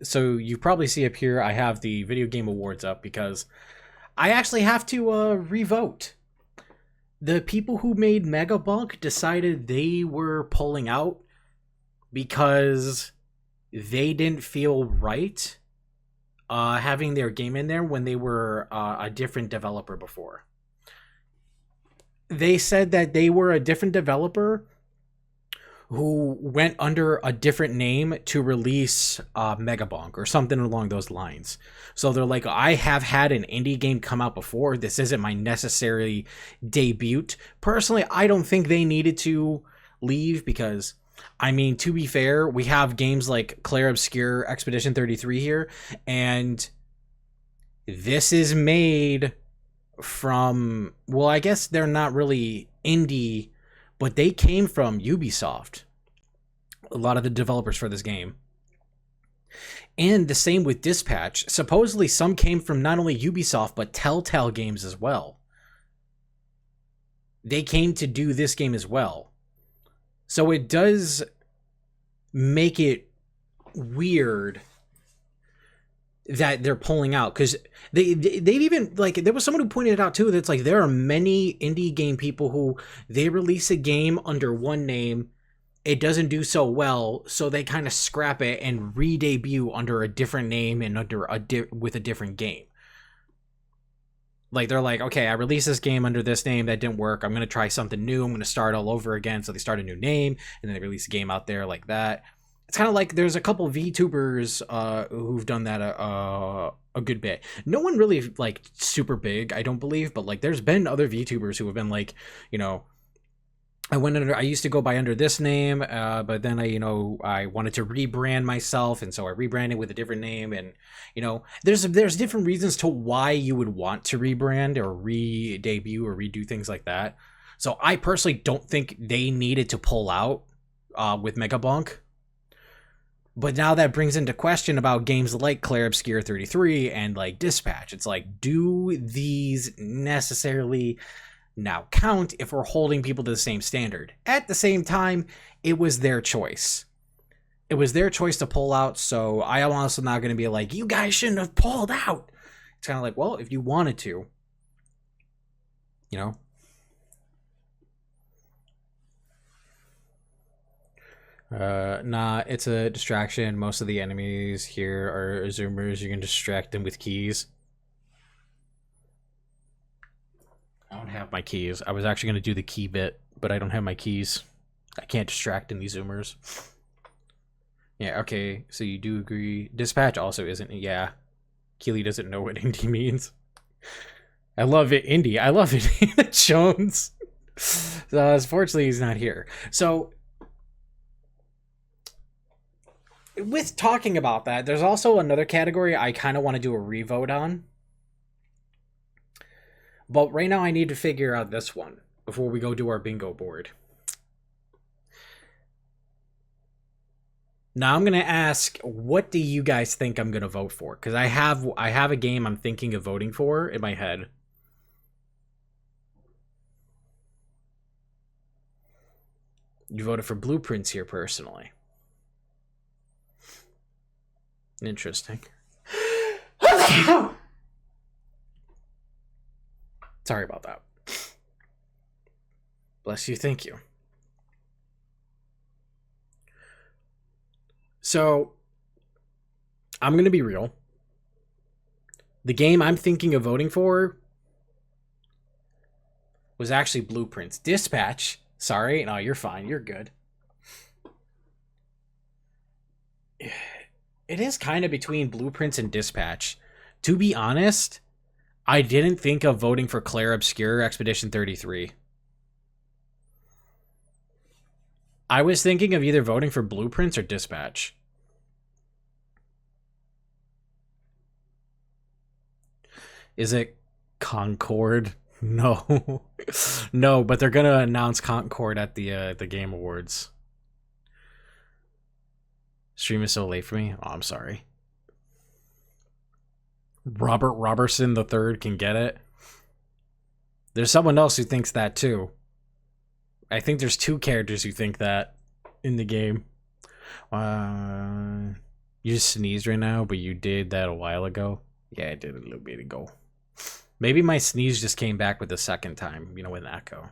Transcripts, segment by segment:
So you probably see up here, I have the Video Game Awards up because I actually have to revote. The people who made Megabunk decided they were pulling out because they didn't feel right having their game in there when they were a different developer before. They said that they were a different developer who went under a different name to release Megabonk or something along those lines. So they're like, I have had an indie game come out before. This isn't my necessary debut. Personally, I don't think they needed to leave because, I mean, to be fair, we have games like Clair Obscur Expedition 33 here, and this is made from, well, I guess they're not really indie, but they came from Ubisoft, a lot of the developers for this game. And the same with Dispatch. Supposedly some came from not only Ubisoft, but Telltale Games as well. They came to do this game as well. So it does make it weird that they're pulling out, because they've even, like, there was someone who pointed it out too, that it's like there are many indie game people who they release a game under one name, it doesn't do so well, so they kind of scrap it and re-debut under a different name and under with a different game. Like, they're like, okay, I released this game under this name, that didn't work, I'm going to try something new, I'm going to start all over again. So they start a new name and then they release a game out there like that. It's kind of like there's a couple VTubers who've done that a good bit. No one really, like, super big, I don't believe, but, like, there's been other VTubers who have been like, you know, I used to go by under this name, but then I wanted to rebrand myself, and so I rebranded with a different name. And there's different reasons to why you would want to rebrand or re-debut or redo things like that. So I personally don't think they needed to pull out with Megabonk. But now that brings into question about games like Clair Obscur 33 and like Dispatch. It's like, do these necessarily now count if we're holding people to the same standard? At the same time, it was their choice. It was their choice to pull out, so I am also not going to be like, you guys shouldn't have pulled out. It's kind of like, well, if you wanted to, you know. Nah, it's a distraction. Most of the enemies here are zoomers. You can distract them with keys. I don't have my keys. I was actually going to do the key bit, but I don't have my keys. I can't distract any zoomers. Yeah, okay, so you do agree. Dispatch also isn't, yeah. Keely doesn't know what indie means. I love it, indie. I love it, Jones. So, unfortunately, he's not here. So, with talking about that, there's also another category I kind of want to do a revote on. But right now I need to figure out this one before we go do our bingo board. Now I'm going to ask, what do you guys think I'm going to vote for? Because I have a game I'm thinking of voting for in my head. You voted for Blueprints here personally. Interesting. Sorry about that. Bless you, thank you. So, I'm going to be real. The game I'm thinking of voting for was actually Blueprints. Dispatch, sorry, no, you're fine, you're good. It is kind of between Blueprints and Dispatch. To be honest, I didn't think of voting for Clair Obscur Expedition 33. I was thinking of either voting for Blueprints or Dispatch. Is it Concord? No. No, but they're gonna announce Concord at the Game Awards. Stream is so late for me. Oh, I'm sorry. Robert Robertson the third can get it. There's someone else who thinks that too. I think there's two characters who think that in the game. You just sneezed right now, but you did that a while ago. Yeah, I did a little bit ago. Maybe my sneeze just came back with the second time, you know, with an echo.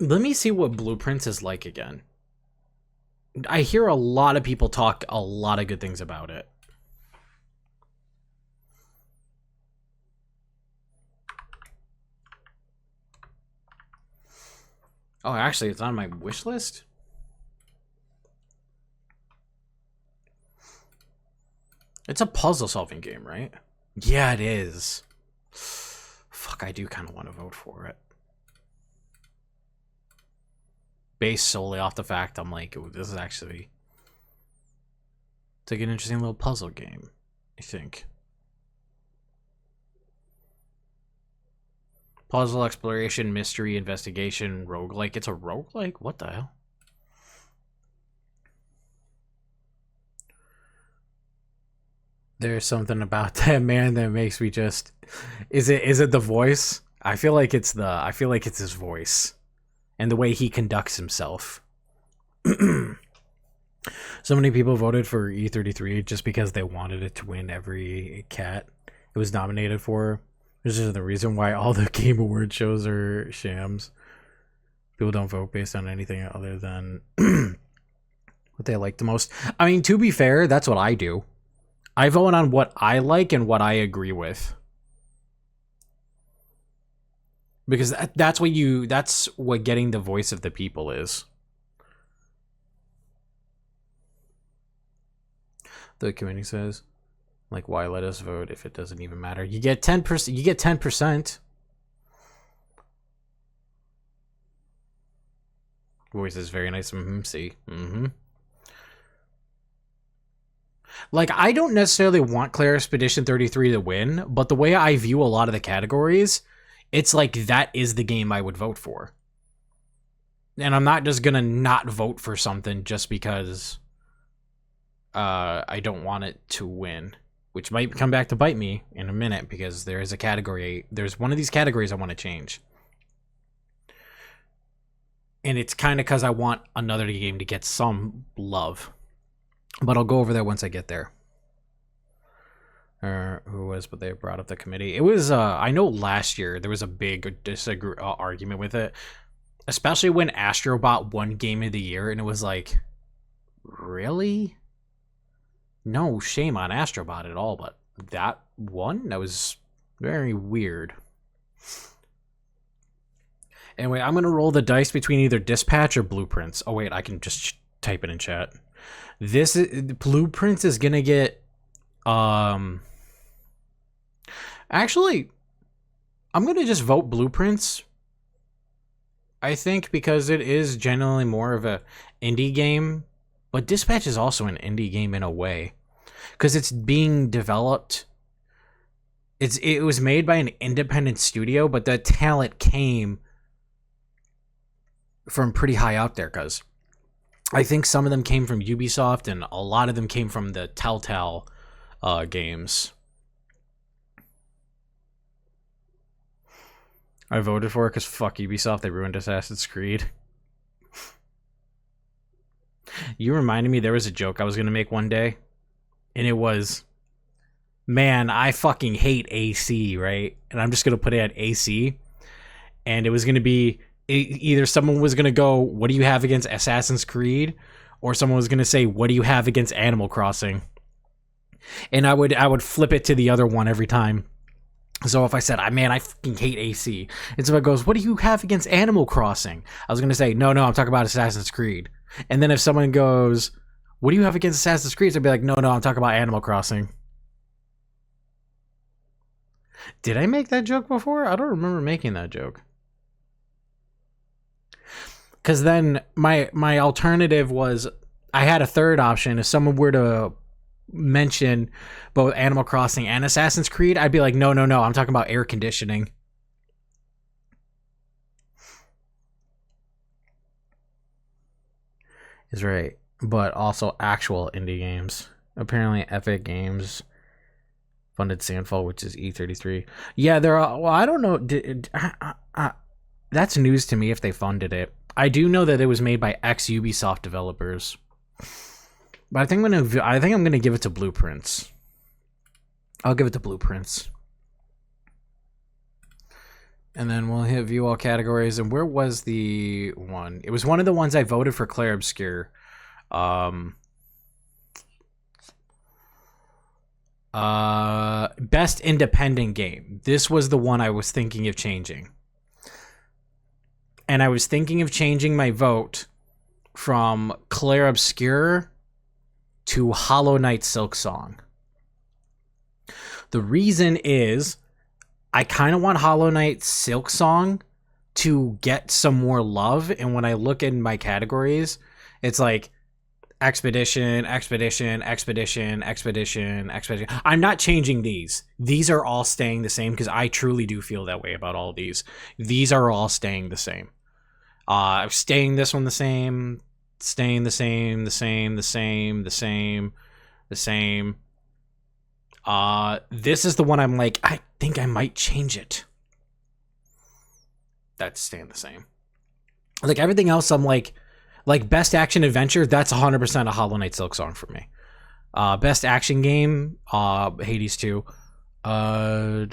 Let me see what Blueprints is like again. I hear a lot of people talk a lot of good things about it. Oh, actually, it's on my wish list. It's a puzzle-solving game, right? Yeah, it is. Fuck, I do kind of want to vote for it. Based solely off the fact I'm like, ooh, this is actually... It's like an interesting little puzzle game, I think. Puzzle, exploration, mystery, investigation, roguelike. It's a roguelike? What the hell? There's something about that man that makes me just... Is it the voice? I feel like it's his voice. And the way he conducts himself. So many people voted for E33 just because they wanted it to win every cat it was nominated for. This is the reason why all the Game Award shows are shams. People don't vote based on anything other than what they like the most. I mean, to be fair, that's what I do. I vote on what I like and what I agree with. Because that's what getting the voice of the people is. The committee says, like, why let us vote if it doesn't even matter? You get 10%. You get 10%. Voice is very nice. See. Like, I don't necessarily want Claire Expedition 33 to win, but the way I view a lot of the categories, it's like that is the game I would vote for. And I'm not just gonna not vote for something just because I don't want it to win, which might come back to bite me in a minute because there is a category. There's one of these categories I want to change. And it's kind of because I want another game to get some love. But I'll go over there once I get there. Who was, but they brought up the committee. It was, I know last year there was a big argument with it. Especially when Astrobot won Game of the Year, and it was like, really? No shame on Astrobot at all, but that one? That was very weird. Anyway, I'm going to roll the dice between either Dispatch or Blueprints. Oh, wait, I can just type it in chat. Blueprints is going to get... Actually, I'm going to just vote Blueprints. I think because it is generally more of a indie game. But Dispatch is also an indie game in a way. Because it's being developed... It was made by an independent studio, but the talent came from pretty high out there, because I think some of them came from Ubisoft and a lot of them came from the Telltale games. I voted for it because fuck Ubisoft, they ruined Assassin's Creed. You reminded me there was a joke I was going to make one day, and it was, man, I fucking hate AC, right? And I'm just going to put it at AC, and it was going to be, either someone was going to go, what do you have against Assassin's Creed? Or someone was going to say, what do you have against Animal Crossing? And I would flip it to the other one every time. So if I said, man, I fucking hate AC. And someone goes, what do you have against Animal Crossing? I was going to say, no, I'm talking about Assassin's Creed. And then if someone goes, what do you have against Assassin's Creed? I'd be like, no, I'm talking about Animal Crossing. Did I make that joke before? I don't remember making that joke. Because then my alternative was, I had a third option. If someone were to mention both Animal Crossing and Assassin's Creed, I'd be like, no, I'm talking about air conditioning. Is right. But also actual indie games. Apparently Epic Games funded Sandfall, which is E33. Yeah, there are, well, I don't know. That's news to me if they funded it. I do know that it was made by ex-Ubisoft developers. But I think I'm gonna give it to Blueprints. I'll give it to Blueprints. And then we'll hit view all categories. And where was the one? It was one of the ones I voted for Claire Obscure. Best independent game. This was the one I was thinking of changing. And I was thinking of changing my vote from Claire Obscure to Hollow Knight Silksong. The reason is I kind of want Hollow Knight Silksong to get some more love. And when I look in my categories, it's like Expedition, Expedition, Expedition, Expedition, Expedition. I'm not changing these. These are all staying the same because I truly do feel that way about all these. These are all staying the same. Staying this one the same, staying the same, the same, the same, the same, the same. This is the one I'm like, I think I might change it. That's staying the same. Like everything else, I'm like best action adventure, that's 100% a Hollow Knight Silksong for me. Best action game, Hades 2. Best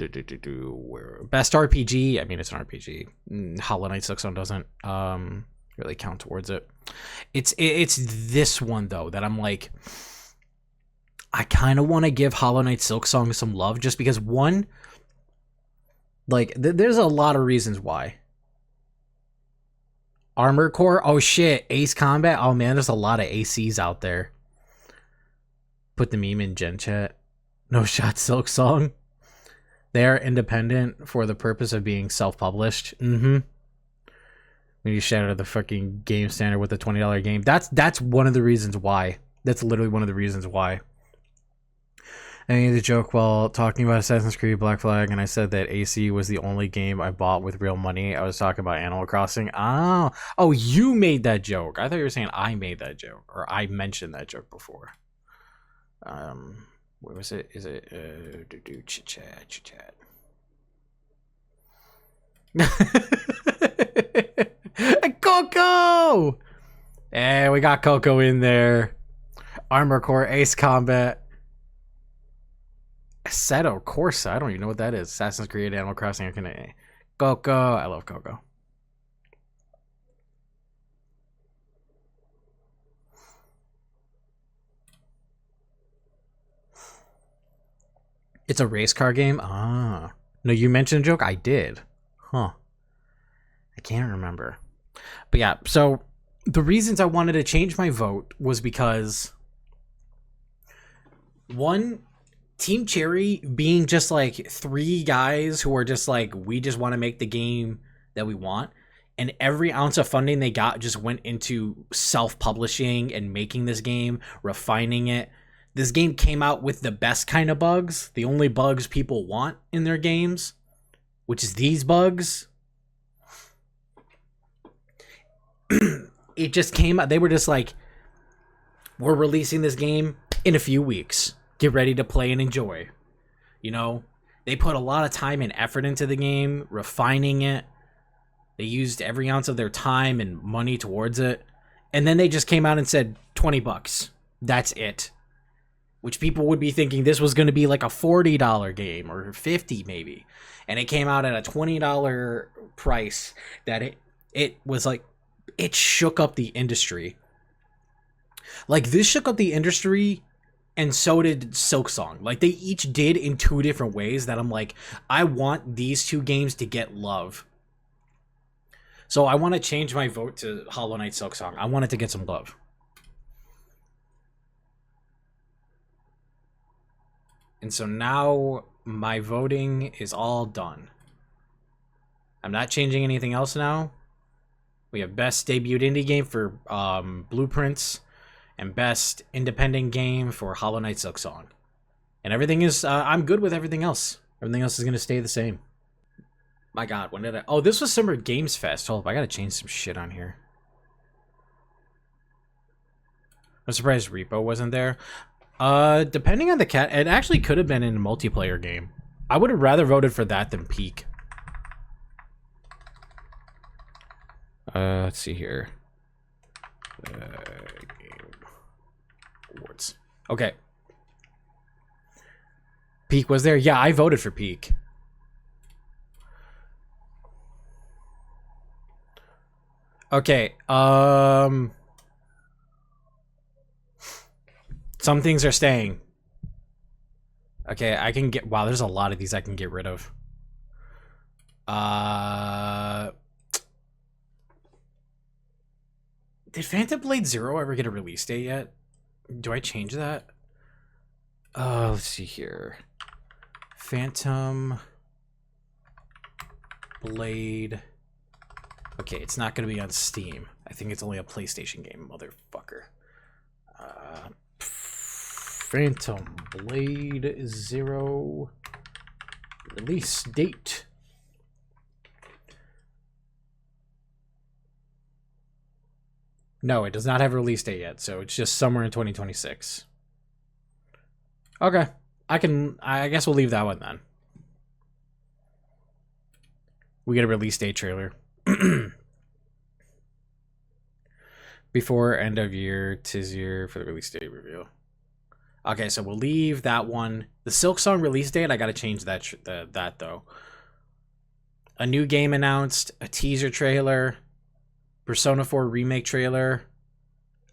RPG, I mean it's an RPG. Hollow Knight Silksong doesn't really count towards it. It's this one though that I'm like, I kind of want to give Hollow Knight Silksong some love just because one, like there's a lot of reasons why. Armored Core, oh shit, Ace Combat, oh man, there's a lot of ACs out there. Put the meme in Gen Chat. No Shot Silksong. They are independent for the purpose of being self-published. When you shatter the fucking game standard with a $20 game. That's one of the reasons why. That's literally one of the reasons why. I made a joke while talking about Assassin's Creed Black Flag, and I said that AC was the only game I bought with real money. I was talking about Animal Crossing. Oh, you made that joke. I thought you were saying I made that joke, or I mentioned that joke before. Where was it? Is it chit chat? Coco! Hey, we got Coco in there. Armor Core, Ace Combat. Assetto Corsa, I don't even know what that is. Assassin's Creed, Animal Crossing, Coco. I love Coco. It's a race car game? No, you mentioned a joke? I did. Huh. I can't remember. But yeah, so the reasons I wanted to change my vote was because one, Team Cherry being just like three guys who are just like, we just want to make the game that we want, and every ounce of funding they got just went into self-publishing and making this game, refining it. This game came out with the best kind of bugs, the only bugs people want in their games, which is these bugs. It just came out, they were just like, we're releasing this game in a few weeks. Get ready to play and enjoy. You know, they put a lot of time and effort into the game, refining it. They used every ounce of their time and money towards it. And then they just came out and said, $20. That's it. Which people would be thinking this was going to be like a $40 game or $50 maybe. And it came out at a $20 price that it was like, it shook up the industry. Like this shook up the industry. And so did Silksong. Like, they each did in two different ways that I'm like, I want these two games to get love. So I want to change my vote to Hollow Knight Silksong. I want it to get some love. And so now my voting is all done. I'm not changing anything else now. We have best debuted indie game for Blueprints. And best independent game for Hollow Knight Silksong. And everything is, I'm good with everything else. Everything else is going to stay the same. My god, when did I... Oh, this was Summer Games Fest. Hold up, I got to change some shit on here. I'm surprised Repo wasn't there. Depending on the cat, it actually could have been in a multiplayer game. I would have rather voted for that than Peak. Let's see here. Game awards. Okay. Peak was there? Yeah, I voted for Peak. Okay, some things are staying. Okay, I can get... Wow, there's a lot of these I can get rid of. Did Phantom Blade Zero ever get a release date yet? Do I change that? Let's see here. Phantom Blade... Okay, it's not going to be on Steam. I think it's only a PlayStation game, motherfucker. Phantom Blade Zero release date. No, it does not have a release date yet, so it's just somewhere in 2026. Okay, I guess we'll leave that one then. We get a release date trailer. Before end of year, 'tis year for the release date reveal. Okay, so we'll leave that one. The Silk Song release date, I gotta change that though. A new game announced, a teaser trailer, Persona 4 remake trailer.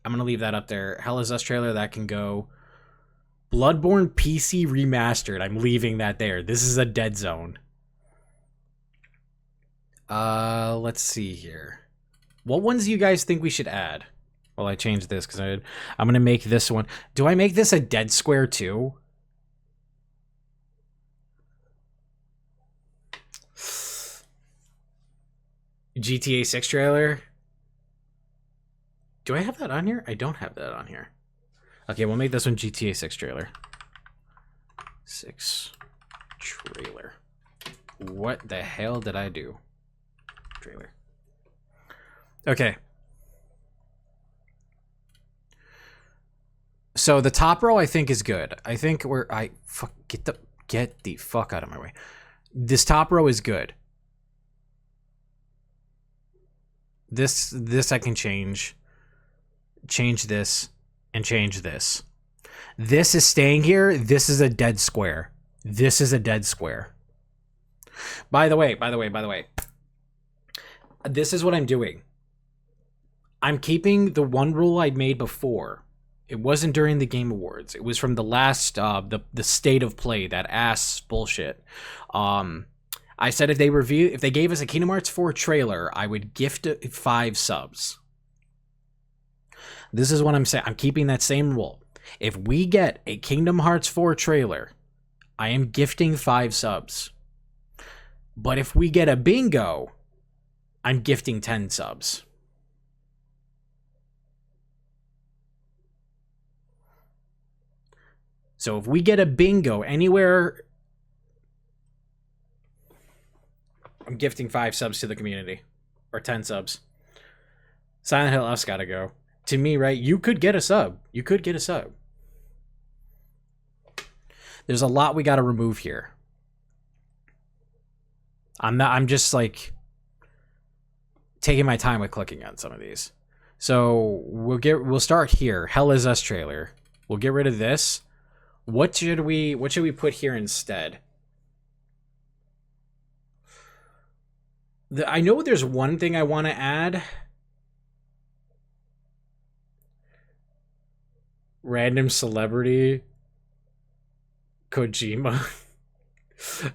I'm gonna leave that up there. Hell Is Us trailer, that can go. Bloodborne PC remastered, I'm leaving that there. This is a dead zone. Let's see here. What ones do you guys think we should add? Well, I changed this because I'm going to make this one. Do I make this a dead square too? GTA 6 trailer? Do I have that on here? I don't have that on here. Okay, we'll make this one GTA 6 trailer. 6 trailer. What the hell did I do? Trailer. Okay. So the top row I think is good. I think get the fuck out of my way. This top row is good. This I can change. Change this and change this. This is staying here. This is a dead square. This is a dead square. By the way. This is what I'm doing. I'm keeping the one rule I made before. It wasn't during the Game Awards. It was from the last, the state of play, that ass bullshit. I said if they gave us a Kingdom Hearts 4 trailer, I would gift 5 subs. This is what I'm saying. I'm keeping that same rule. If we get a Kingdom Hearts 4 trailer, I am gifting 5 subs. But if we get a bingo, I'm gifting 10 subs. So if we get a bingo anywhere, I'm gifting 5 subs to the community. Or 10 subs. Silent Hill F's gotta go. To me, right? You could get a sub. You could get a sub. There's a lot we gotta remove here. I'm just like taking my time with clicking on some of these. So we'll start here. Hell Is Us trailer. We'll get rid of this. What should we put here instead? I know there's one thing I want to add. Random celebrity. Kojima.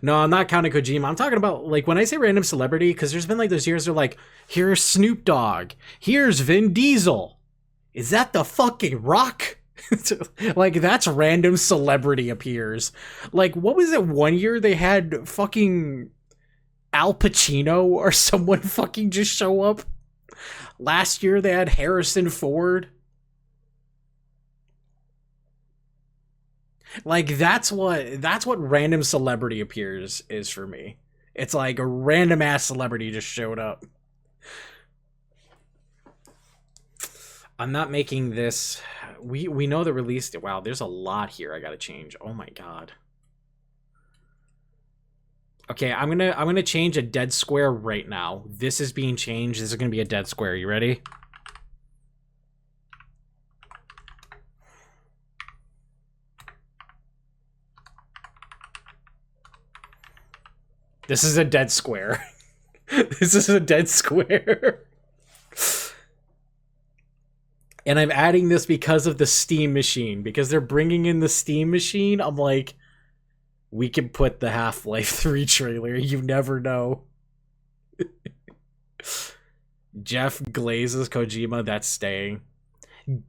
No, I'm not counting Kojima. I'm talking about, like, when I say random celebrity, because there's been, like, those years they're like, here's Snoop Dogg. Here's Vin Diesel. Is that the fucking Rock? Like, that's random celebrity appears. Like, what was it one year they had fucking Al Pacino or someone fucking just show up? Last year they had Harrison Ford. Like, that's what random celebrity appears is for me. It's like a random ass celebrity just showed up. I'm not making this. We know the release. Wow, there's a lot here I gotta change. Oh my god. Okay, I'm gonna change a dead square right now. This is being changed. This is gonna be a dead square. You ready? This is a dead square. This is a dead square. And I'm adding this because of the Steam machine. Because they're bringing in the Steam machine, I'm like, we can put the Half-Life 3 trailer. You never know. Jeff Glazes Kojima, that's staying.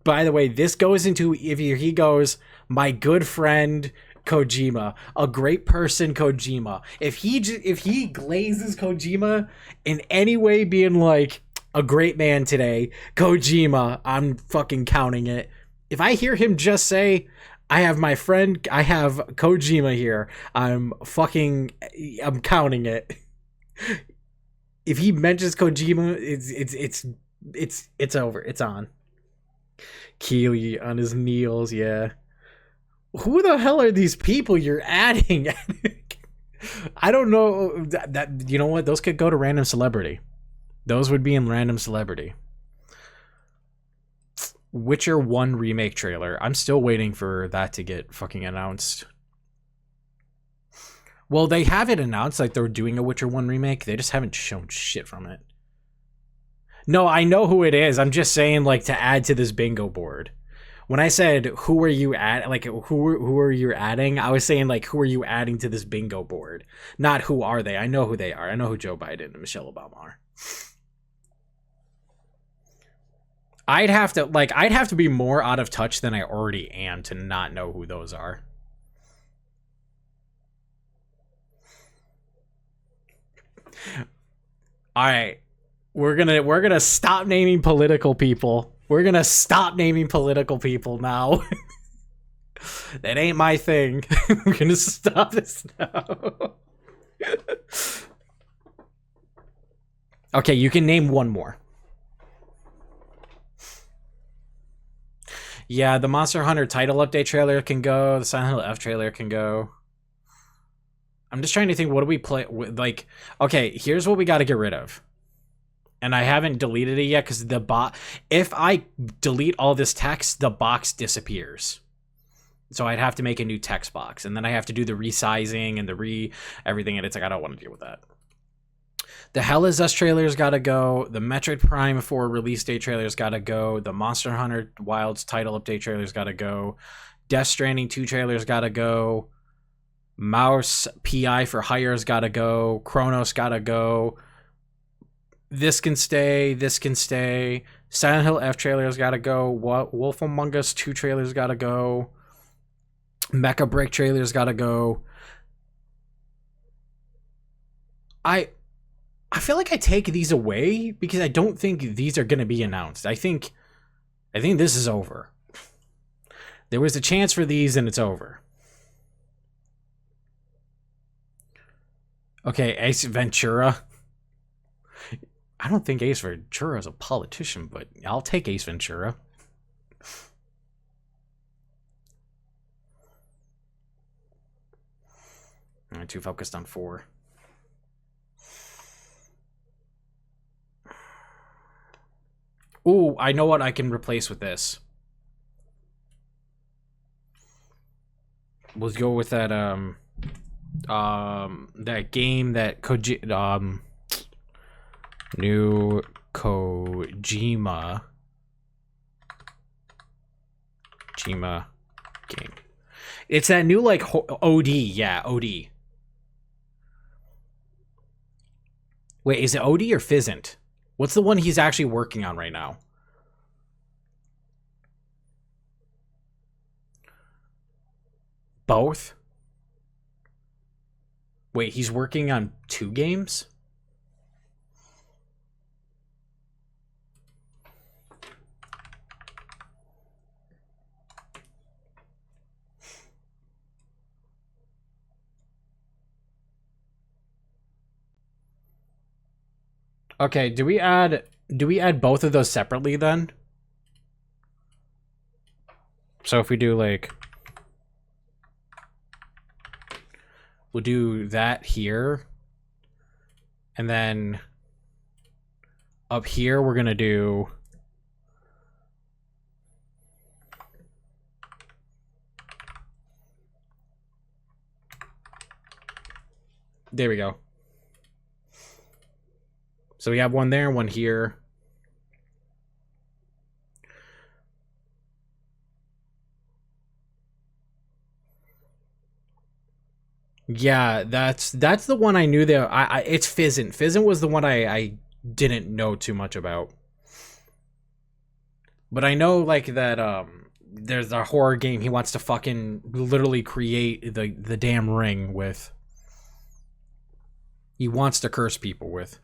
By the way, this goes into, he goes, my good friend Kojima, a great person Kojima. If he glazes Kojima in any way, being like a great man today, Kojima, I'm fucking counting it. If I hear him just say, I have Kojima here, I'm counting it. If he mentions Kojima, it's over. It's on. Keely on his knees, yeah. Who the hell are these people you're adding? I don't know. That you know what? Those could go to random celebrity. Those would be in random celebrity. Witcher 1 remake trailer. I'm still waiting for that to get fucking announced. Well, they have it announced, like they're doing a Witcher 1 remake. They just haven't shown shit from it. No, I know who it is. I'm just saying, like, to add to this bingo board. When I said, who are you at, like, who are you adding? I was saying, like, who are you adding to this bingo board? Not who are they. I know who they are. I know who Joe Biden and Michelle Obama are. I'd have to be more out of touch than I already am to not know who those are. All right. We're gonna stop naming political people. We're gonna stop naming political people now. That ain't my thing. We're gonna stop this now. Okay, you can name one more. Yeah, the Monster Hunter title update trailer can go. The Silent Hill F trailer can go. I'm just trying to think, what do we play? Like, okay, here's what we got to get rid of. And I haven't deleted it yet because if I delete all this text, the box disappears. So I'd have to make a new text box. And then I have to do the resizing and everything. And it's like, I don't want to deal with that. The Hell Is Us trailer's got to go. The Metroid Prime 4 release date trailer's got to go. The Monster Hunter Wilds title update trailer's got to go. Death Stranding 2 trailer's got to go. Mouse PI for Hire's got to go. Chronos got to go. This can stay. This can stay. Silent Hill F trailer's got to go. Wolf Among Us 2 trailer's got to go. Mykah Break trailer's got to go. I feel like I take these away because I don't think these are going to be announced. I think this is over. There was a chance for these and it's over. Okay, Ace Ventura. I don't think Ace Ventura is a politician, but I'll take Ace Ventura. I'm too focused on 4. Ooh, I know what I can replace with this. We'll go with that that game that new Kojima game. It's that new like OD, yeah, OD. Wait, is it OD or Fizzant? What's the one he's actually working on right now? Both? Wait, he's working on 2 games? Okay, do we add both of those separately then? So if we do like, we'll do that here. And then up here, we're going to do... There we go. So we have one there, one here. Yeah, that's the one I knew that it's Fizzant. Fizzant was the one I didn't know too much about. But I know like that there's a horror game he wants to fucking literally create the damn ring with. He wants to curse people with.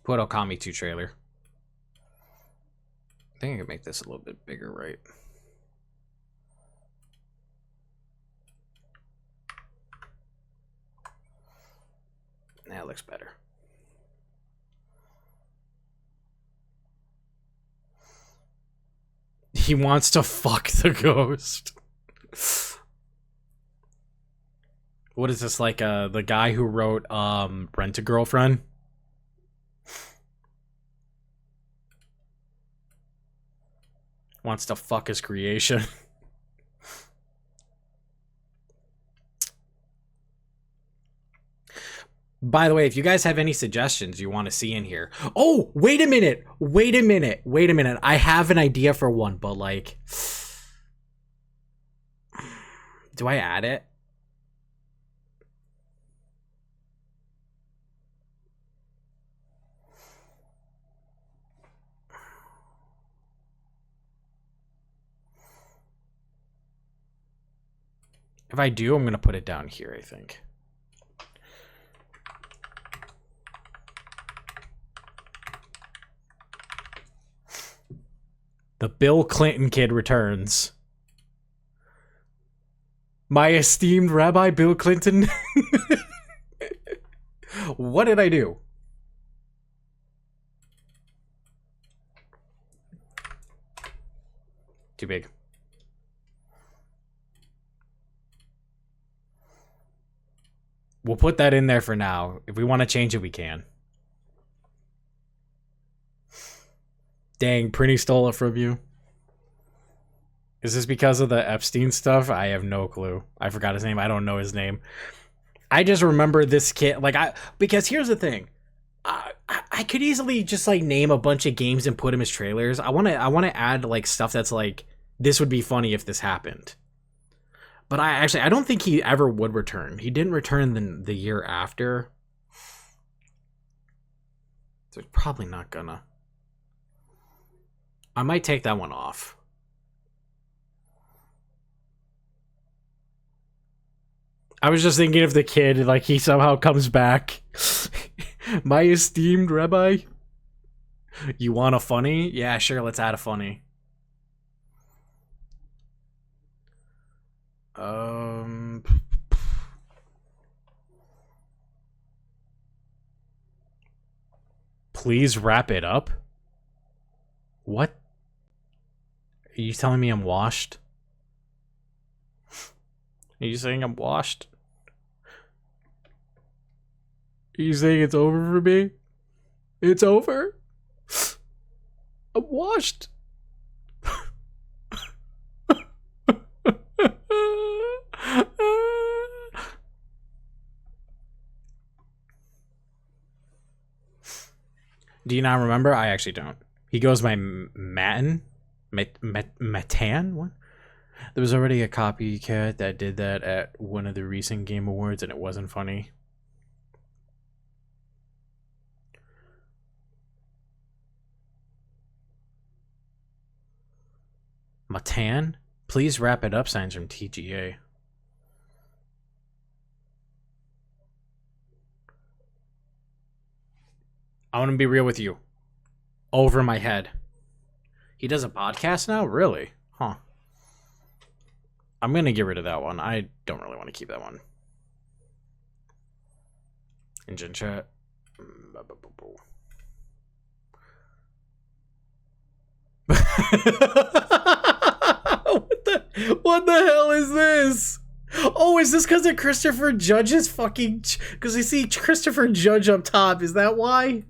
Put Okami 2 trailer. I think I can make this a little bit bigger, right? That looks better. He wants to fuck the ghost. What is this, like the guy who wrote Rent a Girlfriend? Wants to fuck his creation. By the way, if you guys have any suggestions you want to see in here. Oh, wait a minute. Wait a minute. Wait a minute. I have an idea for one, but like... Do I add it? If I do, I'm going to put it down here, I think. The Bill Clinton kid returns. My esteemed Rabbi Bill Clinton. What did I do? Too big. We'll put that in there for now. If we want to change it, we can. Dang, Prinny stole it from you. Is this because of the Epstein stuff? I have no clue. I forgot his name. I don't know his name. I just remember this kid. Like, because here's the thing. I could easily just like name a bunch of games and put them as trailers. I want to add like stuff that's like, this would be funny if this happened. But I don't think he ever would return. He didn't return the year after. So it's probably not gonna. I might take that one off. I was just thinking of the kid, like he somehow comes back. My esteemed Rabbi. You want a funny? Yeah, sure, let's add a funny. Please wrap it up? What? Are you telling me I'm washed? Are you saying I'm washed? Are you saying it's over for me? It's over? I'm washed. Do you not remember? I actually don't. He goes by Matan? Matan? What? There was already a copycat that did that at one of the recent Game Awards and it wasn't funny. Matan? Please wrap it up, signs from TGA. I want to be real with you. Over my head. He does a podcast now? Really? Huh. I'm gonna get rid of that one. I don't really want to keep that one. Engine chat. What the hell is this? Oh, is this because of Christopher Judge's fucking... Because I see Christopher Judge up top. Is that why?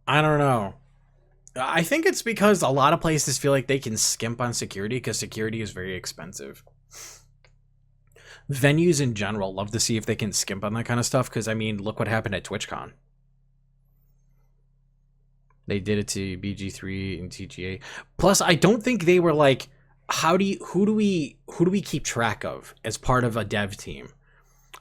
I don't know. I think it's because a lot of places feel like they can skimp on security because security is very expensive. Venues in general love to see if they can skimp on that kind of stuff because, I mean, look what happened at TwitchCon. They did it to BG3 and TGA. Plus, I don't think they were like, who do we keep track of as part of a dev team?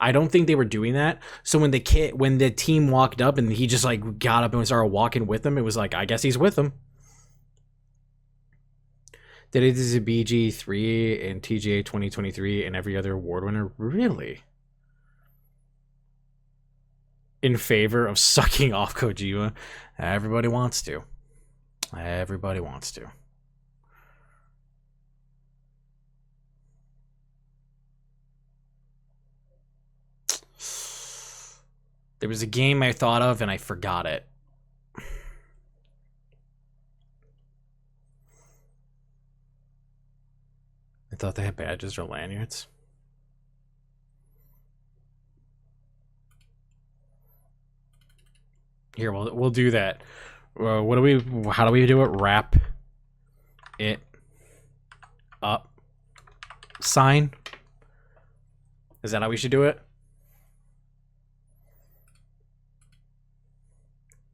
I don't think they were doing that. So when the team walked up and he just like got up and started walking with them, it was like, I guess he's with them. Did it as a BG3 and TGA 2023 and every other award winner? Really? In favor of sucking off Kojima? Everybody wants to. Everybody wants to. There was a game I thought of and I forgot it. I thought they had badges or lanyards. Here, we'll do that. How do we do it? Wrap it up. Sign. Is that how we should do it?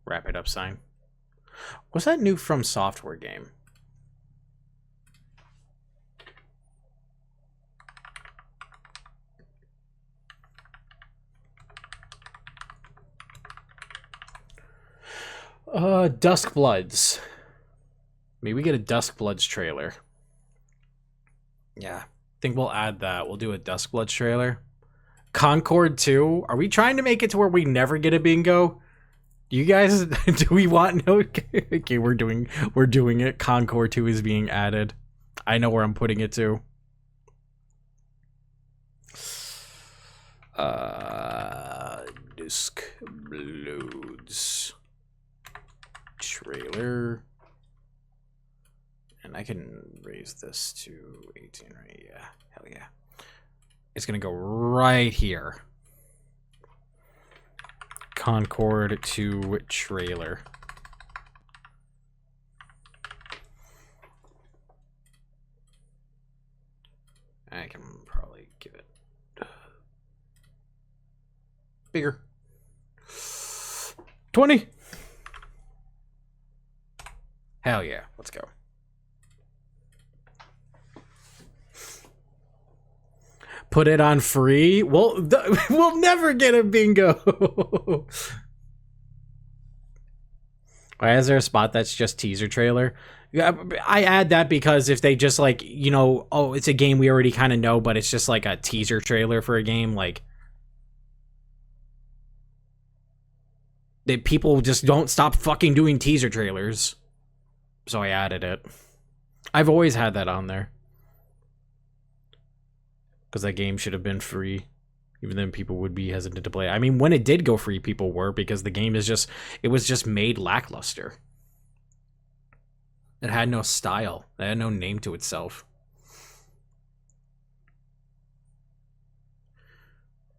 Wrap it up sign. What's that new From Software game? Duskbloods. Maybe we get a Duskbloods trailer. Yeah, I think we'll add that. We'll do a Duskbloods trailer. Concord 2. Are we trying to make it to where we never get a bingo? Do you guys, do we want no? Okay, we're doing it. Concord 2 is being added. I know where I'm putting it to. Duskbloods trailer. And I can raise this to 18, right? Yeah, hell yeah. It's gonna go right here. Concord 2 trailer. I can probably give it bigger. 20. Hell yeah, let's go. Put it on free? We'll never get a bingo. Why is there a spot that's just teaser trailer? I add that because if they just like, you know, oh, it's a game we already kind of know, but it's just like a teaser trailer for a game, like people just don't stop fucking doing teaser trailers. So I added it. I've always had that on there. Because that game should have been free. Even then people would be hesitant to play. I mean, when it did go free, people were, because the game is just, it was just made lackluster. It had no style. It had no name to itself.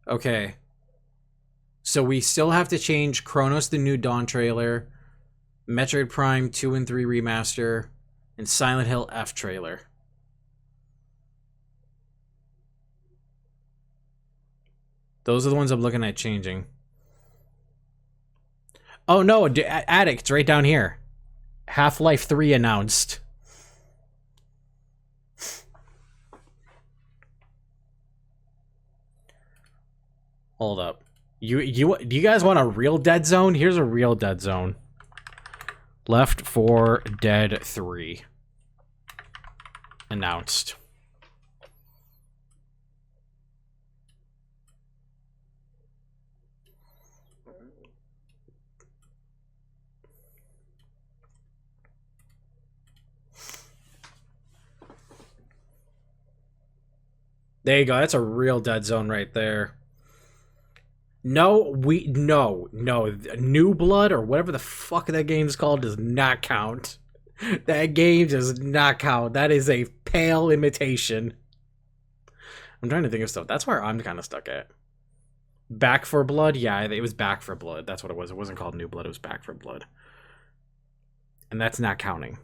Okay. So we still have to change Chronos the New Dawn trailer, Metroid Prime 2 and 3 remaster, and Silent Hill F trailer. Those are the ones I'm looking at changing. Oh no, Addict, it's right down here. Half-Life 3 announced. Hold up. Do you guys want a real Dead Zone? Here's a real Dead Zone. Left 4 Dead 3. Announced. There you go. That's a real dead zone right there. No, no. New Blood or whatever the fuck that game's called does not count. That game does not count. That is a pale imitation. I'm trying to think of stuff. That's where I'm kind of stuck at. Back for Blood? Yeah, it was Back for Blood. That's what it was. It wasn't called New Blood. It was Back for Blood. And that's not counting.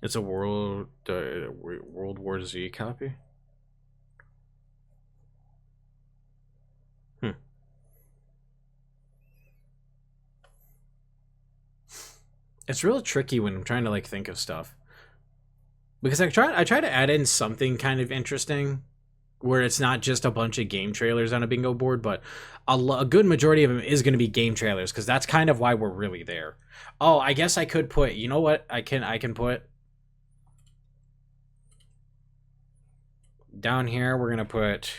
It's a World War Z copy? It's real tricky when I'm trying to like think of stuff. Because I try to add in something kind of interesting where it's not just a bunch of game trailers on a bingo board, but a good majority of them is going to be game trailers because that's kind of why we're really there. Oh, I guess I could put, you know what? I can put down here, we're going to put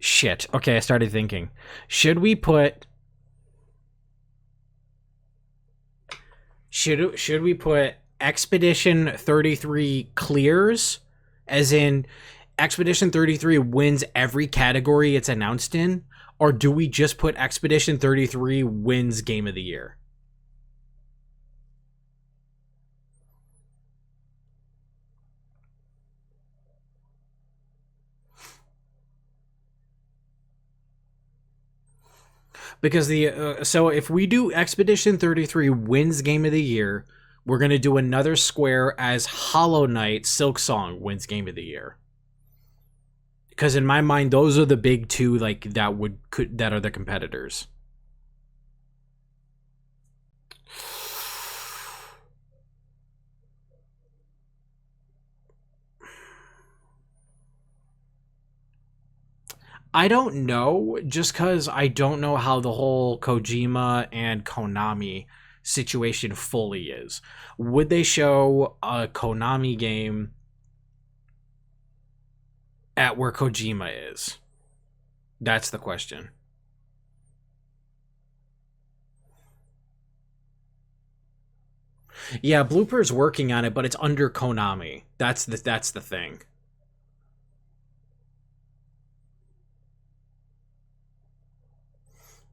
shit. Okay, I started thinking. Should we put should we put Expedition 33 clears, as in Expedition 33 wins every category it's announced in, or do we just put Expedition 33 wins Game of the Year? Because so if we do Expedition 33 wins Game of the Year, we're going to do another square as Hollow Knight Silksong wins Game of the Year. Because in my mind, those are the big two like that are the competitors. I don't know, just because I don't know how the whole Kojima and Konami situation fully is. Would they show a Konami game at where Kojima is? That's the question. Yeah, Blooper's working on it, but it's under Konami. That's the thing.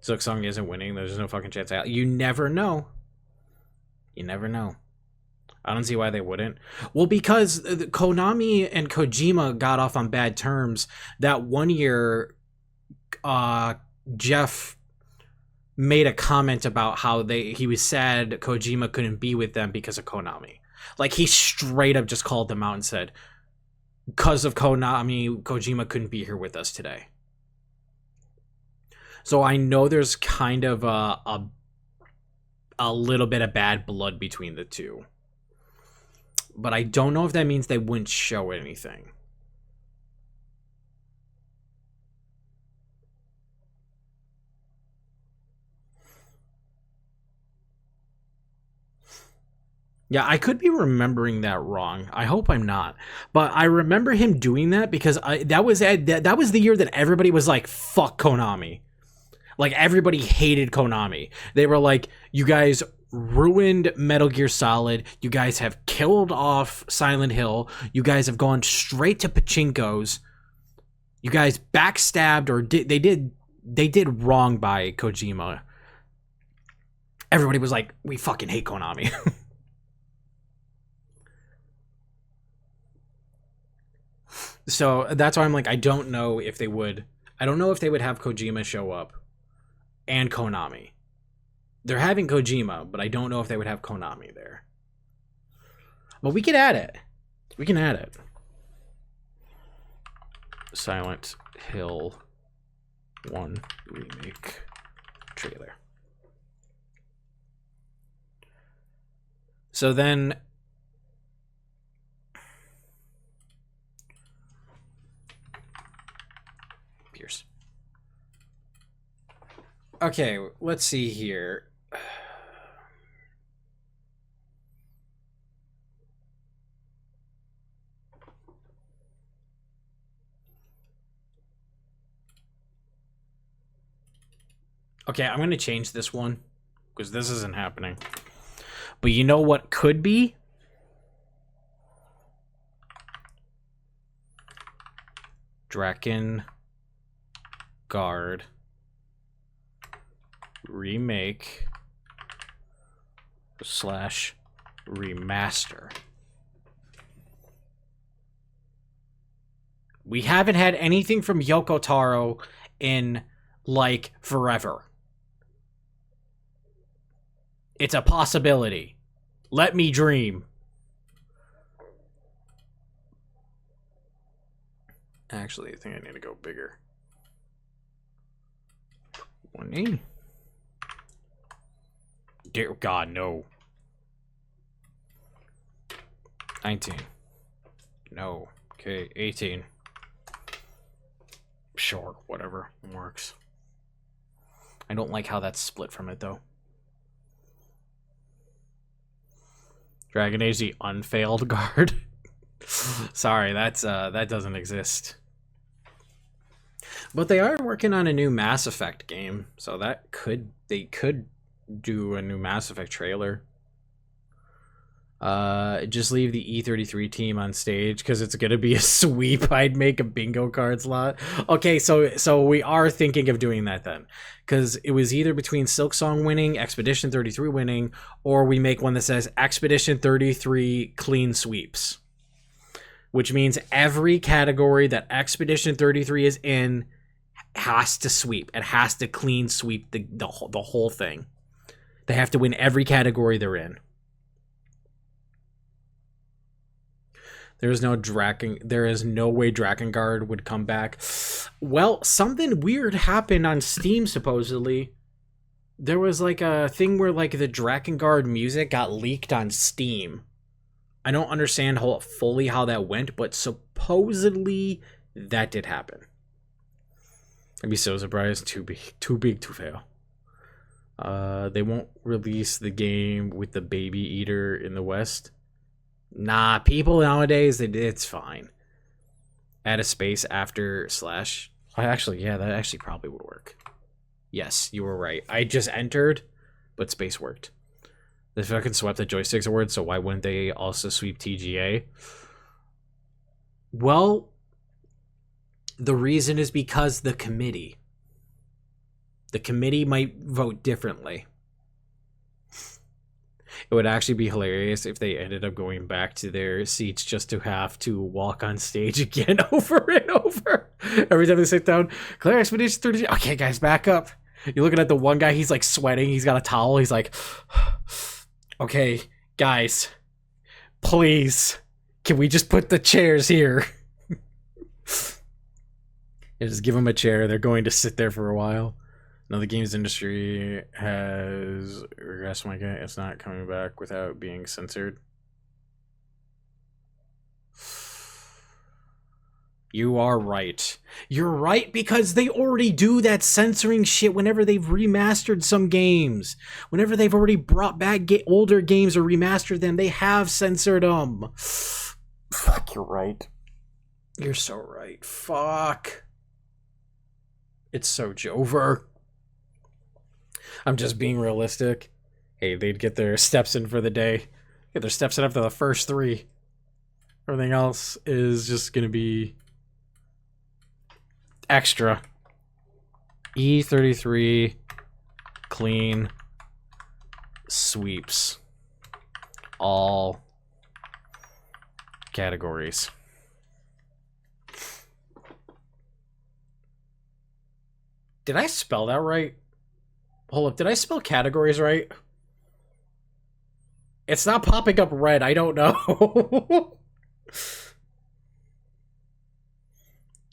Silksong isn't winning. There's no fucking chance. You never know. You never know. I don't see why they wouldn't. Well, because Konami and Kojima got off on bad terms. That one year, Jeff made a comment about how he was sad Kojima couldn't be with them because of Konami. Like, he straight up just called them out and said, because of Konami, Kojima couldn't be here with us today. So I know there's kind of a little bit of bad blood between the two. But I don't know if that means they wouldn't show anything. Yeah, I could be remembering that wrong. I hope I'm not. But I remember him doing that because that was the year that everybody was like, fuck Konami. Like, everybody hated Konami. They were like, you guys ruined Metal Gear Solid. You guys have killed off Silent Hill. You guys have gone straight to Pachinko's. You guys backstabbed or they did wrong by Kojima. Everybody was like, we fucking hate Konami. So that's why I'm like, I don't know if they would. I don't know if they would have Kojima show up and Konami. They're having Kojima, but I don't know if they would have Konami there. But we can add it. We can add it. Silent Hill 1 remake trailer. So then Pierce. Okay, let's see here. Okay, I'm gonna change this one because this isn't happening. But you know what could be? Draken Guard remake / remaster. We haven't had anything from Yoko Taro in like forever. It's a possibility. Let me dream. Actually, I think I need to go bigger. 180. Dear God, no. 19. No. Okay, 18. Sure, whatever. Works. I don't like how that's split from it, though. Dragon Age the Unfailed Guard. Sorry, that doesn't exist. But they are working on a new Mass Effect game, so they could do a new Mass Effect trailer. Just leave the E33 team on stage because it's gonna be a sweep. I'd make a bingo card slot. Okay, so we are thinking of doing that then, because it was either between Silksong winning, Expedition 33 winning, or we make one that says Expedition 33 clean sweeps, which means every category that Expedition 33 is in has to sweep. It has to clean sweep the whole thing. They have to win every category they're in. There is no way Drakengard would come back. Well, something weird happened on Steam, supposedly. There was like a thing where like the Drakengard music got leaked on Steam. I don't understand fully how that went, but supposedly that did happen. I'd be so surprised. Too big to fail. They won't release the game with the baby eater in the West. Nah, people nowadays, it's fine. Add a space after / Actually, yeah, that actually probably would work. Yes, you were right. I just entered, but space worked. They fucking swept the Joysticks Award, so why wouldn't they also sweep TGA? Well, the reason is because the committee might vote differently. It would actually be hilarious if they ended up going back to their seats just to have to walk on stage again over and over. Every time they sit down, Claire Expedition 30. Okay, guys, back up. You're looking at the one guy, he's like sweating. He's got a towel. He's like, okay, guys, please, can we just put the chairs here? Yeah, just give them a chair. They're going to sit there for a while. Now the games industry has regressed, Mykah. It's not coming back without being censored. You are right. You're right, because they already do that censoring shit whenever they've remastered some games. Whenever they've already brought back older games or remastered them, they have censored them. Fuck, you're right. You're so right. Fuck. It's so Jover. I'm just being realistic. Hey, they'd get their steps in for the day. Get their steps in after the first 3. Everything else is just going to be extra. E33 clean sweeps all categories. Did I spell that right? Hold up, did I spell categories right? It's not popping up red, I don't know.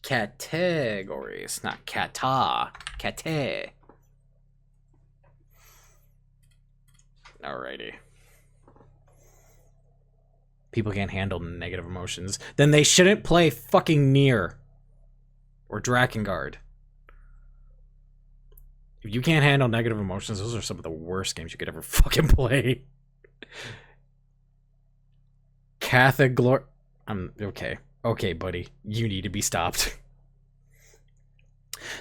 Categories, not kata. Kate. Alrighty. People can't handle negative emotions. Then they shouldn't play fucking Nier. Or Drakengard. If you can't handle negative emotions, those are some of the worst games you could ever fucking play. Catholic glory. Okay. Okay, buddy. You need to be stopped.